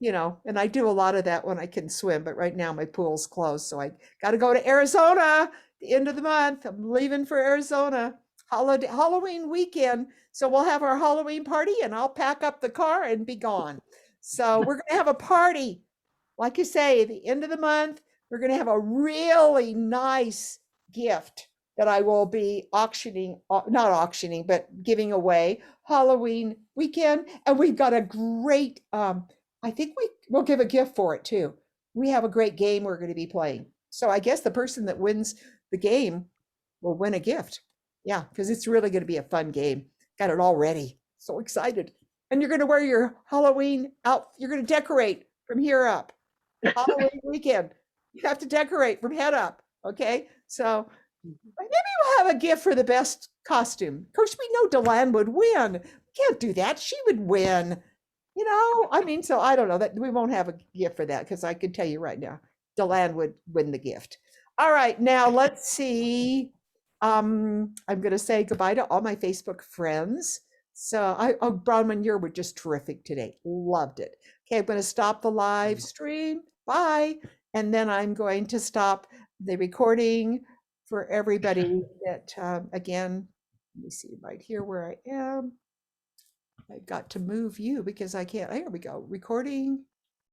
you know, and I do a lot of that when I can swim. But right now my pool's closed. So I got to go to Arizona the end of the month. I'm leaving for Arizona. Halloween weekend. So we'll have our Halloween party and I'll pack up the car and be gone. So we're going to have a party. Like you say, at the end of the month, we're going to have a really nice gift that I will be auctioning, not auctioning, but giving away Halloween weekend. And we've got a great, I think we'll give a gift for it too. We have a great game we're going to be playing. So I guess the person that wins the game will win a gift. Yeah, because it's really going to be a fun game. Got it all ready. So excited. And you're going to wear your Halloween out. You're going to decorate from here up. Halloween weekend. You have to decorate from head up. Okay. So maybe we'll have a gift for the best costume. Of course, we know Delan would win. We can't do that. She would win. You know, I mean, so I don't know that we won't have a gift for that because I can tell you right now, Delan would win the gift. All right. Now let's see. I'm going to say goodbye to all my Facebook friends. So Bronwyn, you were just terrific today. Loved it. Okay, I'm going to stop the live stream. Bye. And then I'm going to stop the recording for everybody that, again, let me see right here where I am. I've got to move you because I can't. Here we go. Recording.